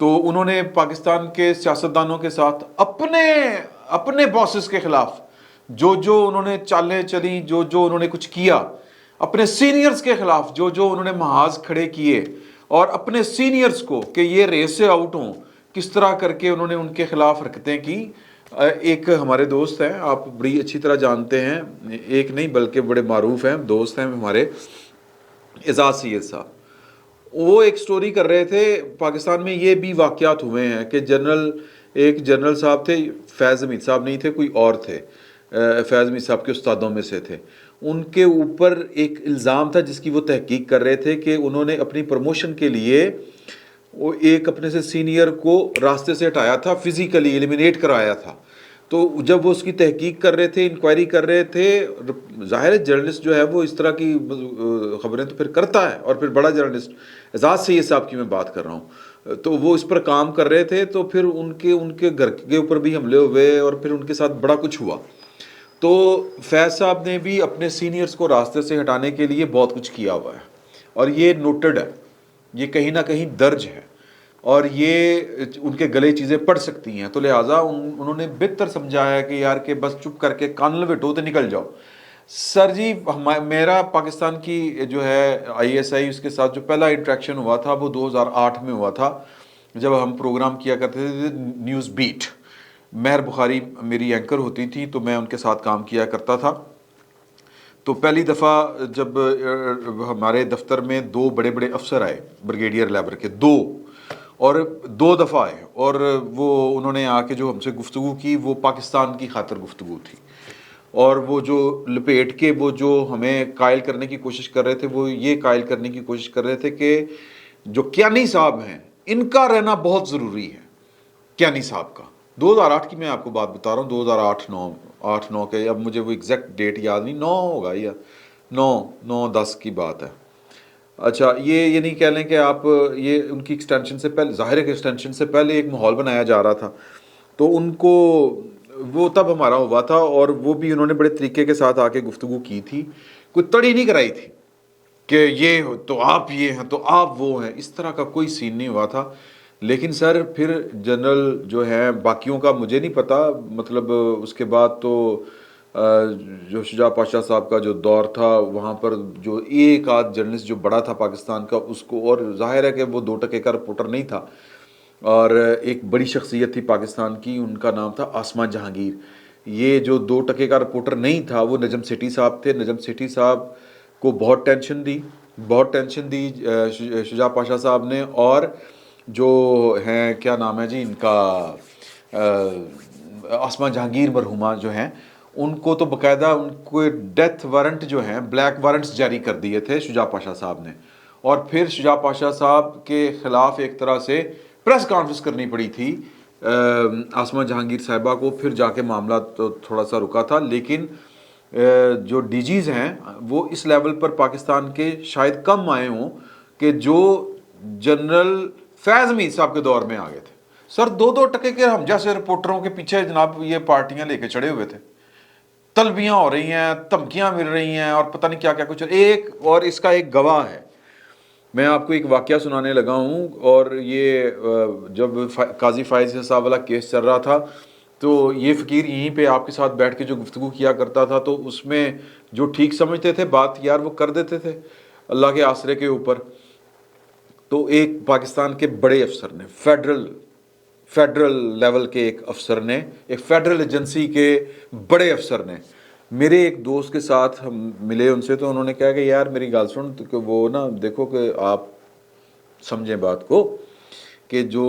تو انہوں نے پاکستان کے سیاستدانوں کے ساتھ اپنے باسز کے خلاف جو انہوں نے چالیں چلی، جو انہوں نے کچھ کیا، اپنے سینئرز کے خلاف جو انہوں نے محاذ کھڑے کیے، اور اپنے سینئرز کو کہ یہ ریس سے آؤٹ ہوں، کس طرح کر کے انہوں نے ان کے خلاف حرکتیں کی۔ ایک ہمارے دوست ہیں، آپ بڑی اچھی طرح جانتے ہیں، ایک نہیں بلکہ بڑے معروف ہیں دوست ہیں ہمارے، اعزاز سید صاحب، وہ ایک سٹوری کر رہے تھے۔ پاکستان میں یہ بھی واقعات ہوئے ہیں کہ ایک جنرل صاحب تھے، فیض حمید صاحب نہیں تھے، کوئی اور تھے، فیض حمید صاحب کے استادوں میں سے تھے۔ ان کے اوپر ایک الزام تھا جس کی وہ تحقیق کر رہے تھے کہ انہوں نے اپنی پروموشن کے لیے وہ ایک اپنے سے سینئر کو راستے سے ہٹایا تھا، فزیکلی ایلیمینیٹ کرایا تھا۔ تو جب وہ اس کی تحقیق کر رہے تھے، انکوائری کر رہے تھے، ظاہر ہے جرنلسٹ جو ہے وہ اس طرح کی خبریں تو پھر کرتا ہے، اور پھر بڑا جرنلسٹ اعزاز سید صاحب کی میں بات کر رہا ہوں، تو وہ اس پر کام کر رہے تھے، تو پھر ان کے گھر کے اوپر بھی حملے ہوئے، اور پھر ان کے ساتھ بڑا کچھ ہوا۔ تو فیض صاحب نے بھی اپنے سینئرز کو راستے سے ہٹانے کے لیے بہت کچھ کیا ہوا ہے، اور یہ نوٹڈ ہے، یہ کہیں نہ کہیں درج ہے، اور یہ ان کے گلے چیزیں پڑ سکتی ہیں۔ تو لہٰذا انہوں نے بہتر سمجھا ہے کہ یار کہ بس چپ کر کے کان لپیٹو تے نکل جاؤ۔ سر جی، میرا پاکستان کی جو ہے ISI اس کے ساتھ جو پہلا انٹریکشن ہوا تھا وہ 2008 میں ہوا تھا، جب ہم پروگرام کیا کرتے تھے نیوز بیٹ۔ مہر بخاری میری اینکر ہوتی تھی، تو میں ان کے ساتھ کام کیا کرتا تھا۔ تو پہلی دفعہ جب ہمارے دفتر میں 2 بڑے بڑے افسر آئے بریگیڈیئر لیول کے، 2 دفعہ آئے، اور وہ انہوں نے آ کے جو ہم سے گفتگو کی وہ پاکستان کی خاطر گفتگو تھی، اور وہ جو لپیٹ کے وہ جو ہمیں قائل کرنے کی کوشش کر رہے تھے، وہ یہ قائل کرنے کی کوشش کر رہے تھے کہ جو کیانی صاحب ہیں ان کا رہنا بہت ضروری ہے۔ کیانی صاحب کا 2008 کی میں آپ کو بات بتا رہا ہوں، 2008-9 کے، اب مجھے وہ ایگزیکٹ ڈیٹ یاد نہیں، 9 ہوگا یا 9-10 کی بات ہے۔ اچھا، یہ نہیں کہہ لیں کہ آپ یہ ان کی ایکسٹینشن سے پہلے، ظاہر ہے کہ ایکسٹینشن سے پہلے ایک ماحول بنایا جا رہا تھا، تو ان کو وہ تب ہمارا ہوا تھا، اور وہ بھی انہوں نے بڑے طریقے کے ساتھ آ کے گفتگو کی تھی، کوئی تڑی نہیں کرائی تھی کہ یہ تو آپ یہ ہیں تو آپ وہ ہیں، اس طرح کا کوئی سین نہیں ہوا تھا۔ لیکن سر پھر جنرل جو ہیں باقیوں کا مجھے نہیں پتا، مطلب اس کے بعد تو جو شجاع پاشا صاحب کا جو دور تھا وہاں پر جو ایک آدھ جرنلسٹ جو بڑا تھا پاکستان کا، اس کو، اور ظاہر ہے کہ وہ 2 ٹکے کا رپورٹر نہیں تھا، اور ایک بڑی شخصیت تھی پاکستان کی، ان کا نام تھا آسماں جہانگیر۔ یہ جو 2 ٹکے کا رپورٹر نہیں تھا وہ نجم سیٹھی صاحب تھے۔ نجم سیٹھی صاحب کو بہت ٹینشن دی شجاع پاشا صاحب نے، اور جو ہیں کیا نام ہے جی ان کا، آسماں جہانگیر مرحومہ جو ہیں، ان کو تو باقاعدہ ان کو ڈیتھ وارنٹ جو ہیں، بلیک وارنٹس جاری کر دیے تھے شجاع پاشا صاحب نے، اور پھر شجاع پاشا صاحب کے خلاف ایک طرح سے پریس کانفرنس کرنی پڑی تھی آسماں جہانگیر صاحبہ کو، پھر جا کے معاملہ تو تھوڑا سا رکا تھا۔ لیکن جو ڈی جیز ہیں وہ اس لیول پر پاکستان کے شاید کم آئے ہوں کہ جو جنرل فیض حمید صاحب کے دور میں آ گئے تھے۔ سر 2 ٹکے کے ہم جیسے رپورٹروں کے پیچھے جناب یہ پارٹیاں لے کے چڑھے ہوئے تھے، طلبیاں ہو رہی ہیں، دھمکیاں مل رہی ہیں، اور پتہ نہیں کیا کیا کچھ۔ اور اس کا ایک گواہ ہے، میں آپ کو ایک واقعہ سنانے لگا ہوں، اور یہ جب قاضی فائز صاحب والا کیس چل رہا تھا تو یہ فقیر یہیں پہ آپ کے ساتھ بیٹھ کے جو گفتگو کیا کرتا تھا، تو اس میں جو ٹھیک سمجھتے تھے بات یار وہ کر دیتے تھے اللہ کے آسرے کے اوپر۔ تو ایک پاکستان کے بڑے افسر نے، فیڈرل لیول کے ایک افسر نے، ایک فیڈرل ایجنسی کے بڑے افسر نے میرے ایک دوست کے ساتھ ہم ملے ان سے، تو انہوں نے کہا کہ یار میری گال سن، کہ وہ نا دیکھو کہ آپ سمجھیں بات کو کہ جو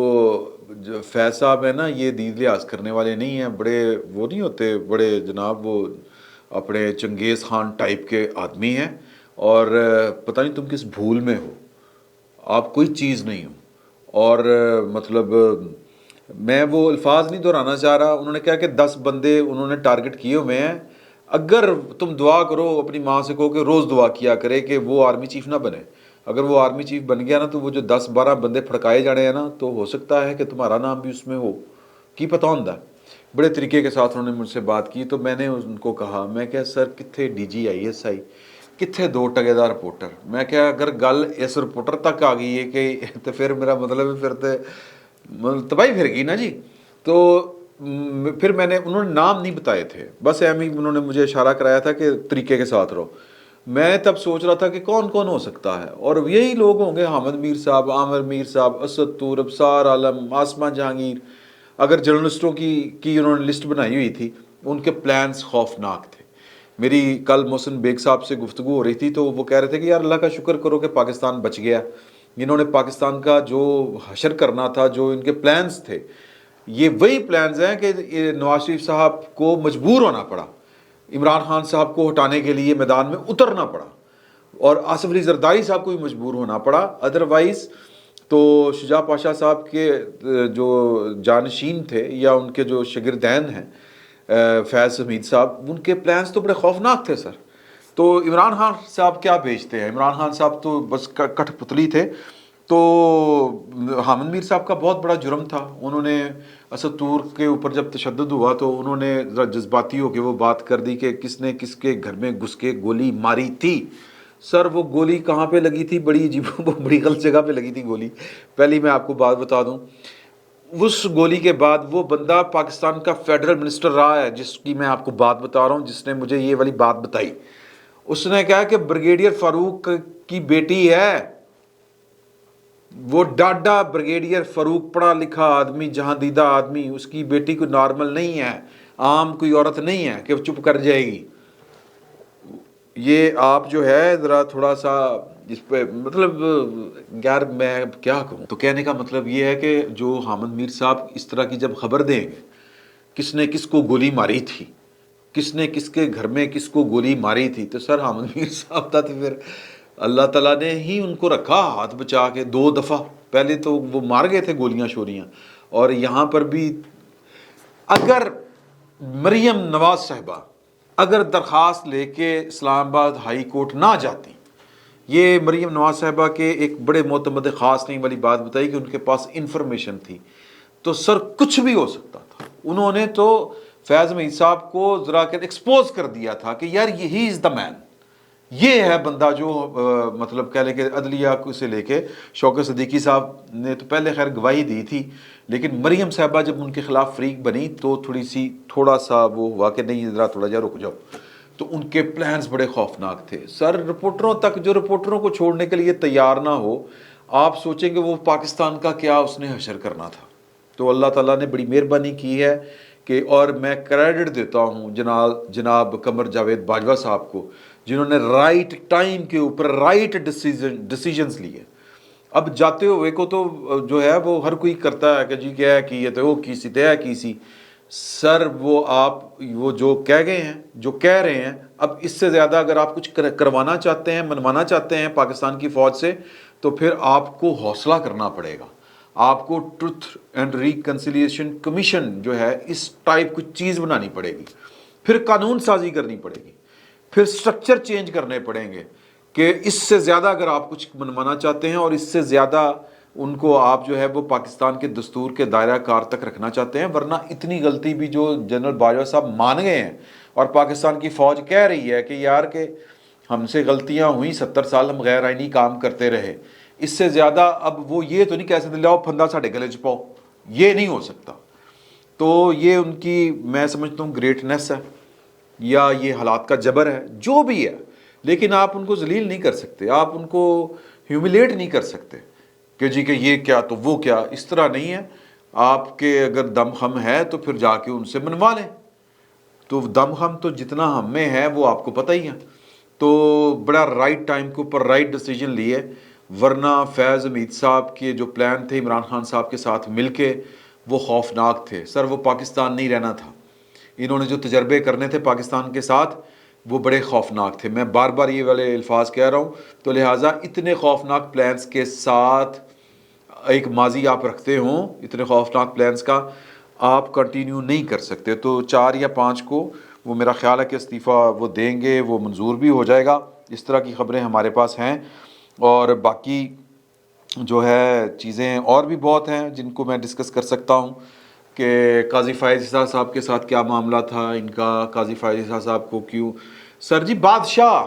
فیض صاحب ہیں نا یہ دید لحاظ کرنے والے نہیں ہیں، بڑے وہ نہیں ہوتے، بڑے جناب وہ اپنے چنگیز خان ٹائپ کے آدمی ہیں، اور پتہ نہیں تم کس بھول میں ہو، آپ کوئی چیز نہیں ہو۔ اور مطلب میں وہ الفاظ نہیں دہرانا چاہ رہا، انہوں نے کہا کہ 10 بندے انہوں نے ٹارگٹ کیے ہوئے ہیں، اگر تم دعا کرو اپنی ماں سے کہو کہ روز دعا کیا کرے کہ وہ آرمی چیف نہ بنے، اگر وہ آرمی چیف بن گیا نا تو وہ جو 10-12 بندے پھڑکائے جانے ہیں نا، تو ہو سکتا ہے کہ تمہارا نام بھی اس میں ہو، کی پتہ ہوندا۔ بڑے طریقے کے ساتھ انہوں نے مجھ سے بات کی، تو میں نے ان کو کہا، میں کہا سر کتنے DG ISI، کتنے 2 ٹکے دا رپورٹر، میں کہا اگر گل اس رپورٹر تک آ گئی ہے کہ تو پھر میرا مطلب ہے پھر تو تباہی پھر گئی نا جی. تو پھر انہوں نے نام نہیں بتائے تھے، بس ایم ہی انہوں نے مجھے اشارہ کرایا تھا کہ طریقے کے ساتھ رہو. میں تب سوچ رہا تھا کہ کون کون ہو سکتا ہے، اور یہی لوگ ہوں گے، حامد میر صاحب، عامر میر صاحب، اسد طور، ابصار عالم، آسمہ جہانگیر. اگر جرنلسٹوں کی انہوں نے لسٹ بنائی ہوئی تھی، ان کے پلانز خوفناک تھے. میری کل محسن بیگ صاحب سے گفتگو ہو رہی تھی تو وہ کہہ رہے تھے کہ یار اللہ کا شکر کرو کہ پاکستان بچ گیا. انہوں نے پاکستان کا جو حشر کرنا تھا، جو ان کے پلانز تھے، یہ وہی پلانز ہیں کہ نواز شریف صاحب کو مجبور ہونا پڑا، عمران خان صاحب کو ہٹانے کے لیے میدان میں اترنا پڑا، اور آصف علی زرداری صاحب کو بھی مجبور ہونا پڑا. ادروائز تو شجاع پاشا صاحب کے جو جانشین تھے یا ان کے جو شاگردین ہیں، فیض حمید صاحب، ان کے پلانز تو بڑے خوفناک تھے سر. تو عمران خان صاحب کیا بھیجتے ہیں؟ عمران خان صاحب تو بس کٹھ پتلی تھے. تو حامد میر صاحب کا بہت بڑا جرم تھا. انہوں نے اسد طور کے اوپر جب تشدد ہوا تو انہوں نے ذرا جذباتی ہو کے وہ بات کر دی کہ کس نے کس کے گھر میں گھس کے گولی ماری تھی. سر وہ گولی کہاں پہ لگی تھی؟ بڑی عجیب، بڑی غلط جگہ پہ لگی تھی گولی. پہلی میں آپ کو بات بتا دوں، اس گولی کے بعد وہ بندہ پاکستان کا فیڈرل منسٹر رہا ہے، جس کی میں آپ کو بات بتا رہا ہوں، جس نے مجھے یہ والی بات بتائی. اس نے کہا کہ بریگیڈیئر فاروق کی بیٹی ہے، وہ ڈاڈا بریگیڈیئر فاروق پڑھا لکھا آدمی، جہاں دیدہ آدمی، اس کی بیٹی کوئی نارمل نہیں ہے، عام کوئی عورت نہیں ہے کہ وہ چپ کر جائے گی. یہ آپ جو ہے ذرا تھوڑا سا اس پہ، مطلب یار میں کیا کہوں. تو کہنے کا مطلب یہ ہے کہ جو حامد میر صاحب اس طرح کی جب خبر دیں گے، کس نے کس کو گولی ماری تھی، کس نے کس کے گھر میں کس کو گولی ماری تھی، تو سر حامد میر صاحب تھا. تو پھر اللہ تعالیٰ نے ہی ان کو رکھا ہاتھ بچا کے 2 دفعہ. پہلے تو وہ مار گئے تھے گولیاں شوریاں، اور یہاں پر بھی اگر مریم نواز صاحبہ اگر درخواست لے کے اسلام آباد ہائی کورٹ نہ جاتی، یہ مریم نواز صاحبہ کے ایک بڑے معتمد خاص نہیں والی بات بتائی کہ ان کے پاس انفارمیشن تھی، تو سر کچھ بھی ہو سکتا تھا. انہوں نے تو فیض حمید صاحب کو ذرا کہ ایکسپوز کر دیا تھا کہ یار یہی از دا مین، یہ ہے بندہ جو مطلب کہہ لیں کہ عدلیہ سے لے کے شوکت صدیقی صاحب نے تو پہلے خیر گواہی دی تھی، لیکن مریم صاحبہ جب ان کے خلاف فریق بنی تو تھوڑا سا وہ ہوا کہ نہیں ذرا تھوڑا جا رک جاؤ. تو ان کے پلانز بڑے خوفناک تھے سر. رپورٹروں تک، جو رپورٹروں کو چھوڑنے کے لیے تیار نہ ہو، آپ سوچیں کہ وہ پاکستان کا کیا اس نے حشر کرنا تھا. تو اللہ تعالیٰ نے بڑی مہربانی کی ہے کہ، اور میں کریڈٹ دیتا ہوں جناب قمر جاوید باجوہ صاحب کو، جنہوں نے رائٹ ٹائم کے اوپر رائٹ ڈیسیجنز لیے. اب جاتے ہوئے کو تو جو ہے وہ ہر کوئی کرتا ہے کہ جی کیا ہے کی ہے تو وہ کیسی طے کیسی. سر وہ جو کہہ گئے ہیں، جو کہہ رہے ہیں، اب اس سے زیادہ اگر آپ کچھ کروانا چاہتے ہیں، منوانا چاہتے ہیں پاکستان کی فوج سے، تو پھر آپ کو حوصلہ کرنا پڑے گا. آپ کو ٹروتھ اینڈ ریکنسیلیشن کمیشن جو ہے اس ٹائپ کی چیز بنانی پڑے گی، پھر قانون سازی کرنی پڑے گی، پھر سٹرکچر چینج کرنے پڑیں گے کہ اس سے زیادہ اگر آپ کچھ منوانا چاہتے ہیں اور اس سے زیادہ ان کو آپ جو ہے وہ پاکستان کے دستور کے دائرہ کار تک رکھنا چاہتے ہیں. ورنہ اتنی غلطی بھی جو جنرل باجوہ صاحب مان گئے ہیں اور پاکستان کی فوج کہہ رہی ہے کہ یار کہ ہم سے غلطیاں ہوئیں، 70 سال ہم غیر آئینی کام کرتے رہے، اس سے زیادہ اب وہ یہ تو نہیں کہہ سکتے لاؤ پھندا ساڑھے گلے چ پاؤ، یہ نہیں ہو سکتا. تو یہ ان کی میں سمجھتا ہوں گریٹنیس ہے، یا یہ حالات کا جبر ہے، جو بھی ہے. لیکن آپ ان کو ذلیل نہیں کر سکتے، آپ ان کو ہیوملیٹ نہیں کر سکتے کہ جی کہ یہ کیا تو وہ کیا. اس طرح نہیں ہے. آپ کے اگر دم خم ہے تو پھر جا کے ان سے منوا لیں. تو دم خم تو جتنا ہم میں ہے وہ آپ کو پتہ ہی ہے. تو بڑا رائٹ ٹائم کے اوپر رائٹ ڈیسیجن لیے. ورنہ فیض حمید صاحب کے جو پلان تھے عمران خان صاحب کے ساتھ مل کے، وہ خوفناک تھے سر. وہ پاکستان نہیں رہنا تھا. انہوں نے جو تجربے کرنے تھے پاکستان کے ساتھ وہ بڑے خوفناک تھے. میں بار بار یہ والے الفاظ کہہ رہا ہوں. تو لہٰذا اتنے خوفناک پلانز کے ساتھ ایک ماضی آپ رکھتے ہوں، اتنے خوفناک پلانز کا آپ کنٹینیو نہیں کر سکتے. تو 4 یا 5 کو وہ میرا خیال ہے کہ استعفیٰ وہ دیں گے، وہ منظور بھی ہو جائے گا. اس طرح کی خبریں ہمارے پاس ہیں. اور باقی جو ہے چیزیں اور بھی بہت ہیں جن کو میں ڈسکس کر سکتا ہوں کہ قاضی فائز عیسیٰ صاحب کے ساتھ کیا معاملہ تھا ان کا. قاضی فائز عیسیٰ صاحب کو کیوں سر جی بادشاہ،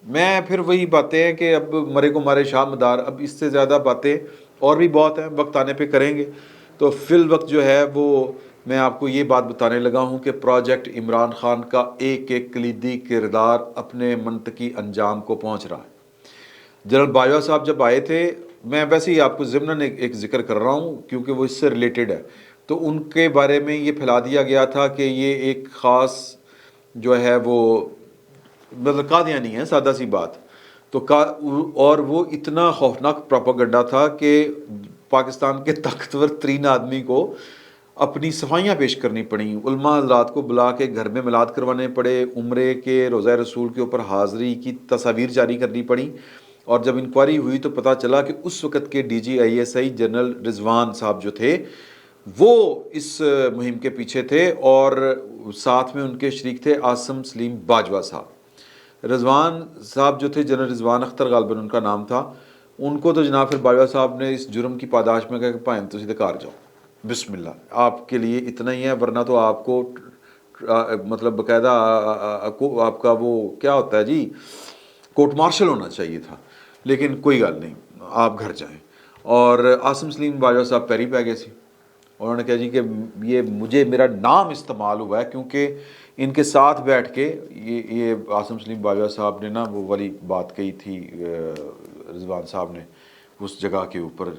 میں پھر وہی باتیں ہیں کہ اب مرے کو مارے شاہ مدار. اب اس سے زیادہ باتیں اور بھی بہت ہیں، وقت آنے پہ کریں گے. تو فی الوقت جو ہے وہ میں آپ کو یہ بات بتانے لگا ہوں کہ پروجیکٹ عمران خان کا ایک ایک کلیدی کردار اپنے منطقی انجام کو پہنچ رہا ہے. جنرل باجوہ صاحب جب آئے تھے، میں ویسے ہی آپ کو ضمناً ایک ذکر کر رہا ہوں کیونکہ وہ اس سے ریلیٹڈ ہے، تو ان کے بارے میں یہ پھیلا دیا گیا تھا کہ یہ ایک خاص جو ہے وہ مطلب قادیانی ہے، سادہ سی بات. تو اور وہ اتنا خوفناک پروپیگنڈا تھا کہ پاکستان کے طاقتور ترین آدمی کو اپنی صفائیاں پیش کرنی پڑیں، علماء حضرات کو بلا کے گھر میں میلاد کروانے پڑے، عمرے کے روزہ رسول کے اوپر حاضری کی تصاویر جاری کرنی پڑی. اور جب انکوائری ہوئی تو پتہ چلا کہ اس وقت کے D G I S I general Rizwan صاحب جو تھے وہ اس مہم کے پیچھے تھے، اور ساتھ میں ان کے شریک تھے عاصم سلیم باجوہ صاحب. رضوان صاحب جو تھے، جنرل رضوان اختر غالباً ان کا نام تھا، ان کو تو جناب پھر باجوہ صاحب نے اس جرم کی پاداش میں کہا کہ بھائی تو سیدھے کار جاؤ، بسم اللہ، آپ کے لیے اتنا ہی ہے، ورنہ تو آپ کو مطلب باقاعدہ آپ کا وہ کیا ہوتا ہے جی، کورٹ مارشل ہونا چاہیے تھا. لیکن کوئی گل نہیں، آپ گھر جائیں. اور عاصم سلیم باجوہ صاحب پیری پہ گئے سی. انہوں نے کہا جی کہ یہ میرا نام استعمال ہوا ہے کیونکہ ان کے ساتھ بیٹھ کے یہ عاصم سلیم باجوہ صاحب نے نا وہ والی بات کہی تھی رضوان صاحب نے اس جگہ کے اوپر،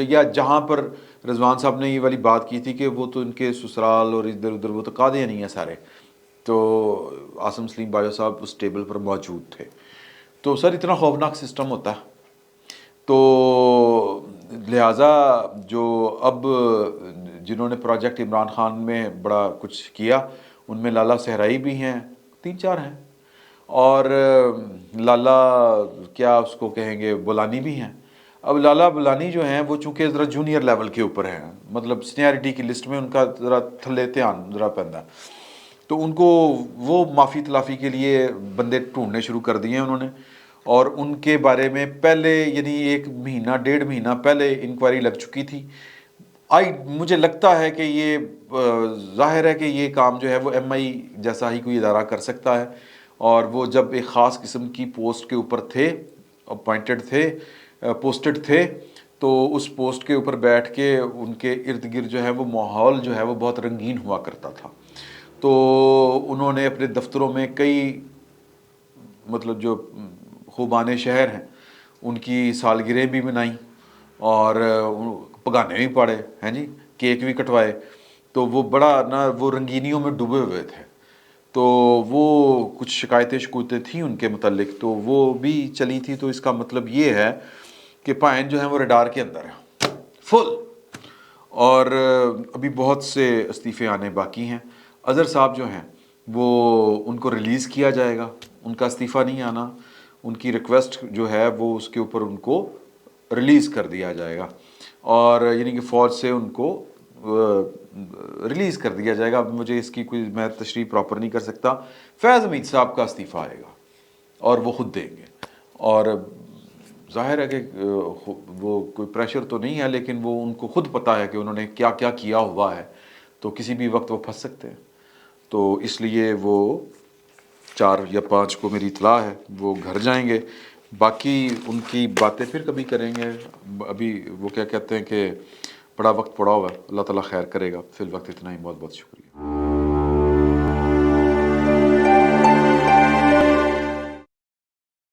یا جہاں پر رضوان صاحب نے یہ والی بات کی تھی کہ وہ تو ان کے سسرال اور ادھر ادھر وہ تو قادیانی نہیں ہیں سارے. تو عاصم سلیم باجوہ صاحب اس ٹیبل پر موجود تھے. تو سر اتنا خوفناک سسٹم ہوتا ہے. تو لہٰذا جو اب جنہوں نے پروجیکٹ عمران خان میں بڑا کچھ کیا، ان میں لالا صحرائی بھی ہیں، 3-4 ہیں، اور لالا کیا اس کو کہیں گے بولانی بھی ہیں. اب لالا بولانی جو ہیں وہ چونکہ ذرا جونیئر لیول کے اوپر ہیں، مطلب سینیارٹی کی لسٹ میں ان کا ذرا تھلے دھیان ذرا پہنتا، تو ان کو وہ معافی تلافی کے لیے بندے ڈھونڈنے شروع کر دیے انہوں نے. اور ان کے بارے میں پہلے یعنی 1-1.5 مہینہ پہلے انکوائری لگ چکی تھی. مجھے لگتا ہے کہ یہ ظاہر ہے کہ یہ کام جو ہے وہ ایم آئی جیسا ہی کوئی ادارہ کر سکتا ہے. اور وہ جب ایک خاص قسم کی پوسٹ کے اوپر تھے، اپوائنٹڈ تھے، پوسٹڈ تھے، تو اس پوسٹ کے اوپر بیٹھ کے ان کے ارد گرد جو ہے وہ ماحول جو ہے وہ بہت رنگین ہوا کرتا تھا. تو انہوں نے اپنے دفتروں میں کئی مطلب جو خوبان شہر ہیں ان کی سالگرہیں بھی منائیں، اور پگانے بھی پاڑے ہیں جی، کیک بھی کٹوائے. تو وہ بڑا نا وہ رنگینیوں میں ڈوبے ہوئے تھے. تو وہ کچھ شکایتیں تھیں ان کے متعلق، تو وہ بھی چلی تھی. تو اس کا مطلب یہ ہے کہ پائن جو ہیں وہ ریڈار کے اندر ہے فل. اور ابھی بہت سے استعفے آنے باقی ہیں. اظہر صاحب جو ہیں وہ ان کو ریلیز کیا جائے گا، ان کا استعفیٰ نہیں آنا، ان کی ریکویسٹ جو ہے وہ اس کے اوپر ان کو ریلیز کر دیا جائے گا، اور یعنی کہ فوج سے ان کو ریلیز کر دیا جائے گا. مجھے اس کی کوئی میں تشریح پراپر نہیں کر سکتا. فیض حمید صاحب کا استعفیٰ آئے گا اور وہ خود دیں گے. اور ظاہر ہے کہ وہ کوئی پریشر تو نہیں ہے، لیکن وہ ان کو خود پتہ ہے کہ انہوں نے کیا کیا کیا ہوا ہے، تو کسی بھی وقت وہ پھنس سکتے ہیں. تو اس لیے وہ 4 یا 5 کو میری اطلاع ہے وہ گھر جائیں گے. باقی ان کی باتیں پھر کبھی کریں گے. ابھی وہ کیا کہتے ہیں کہ بڑا وقت پڑا ہوا ہے. اللہ تعالیٰ خیر کرے گا. فی الوقت اتنا ہی. بہت بہت شکریہ.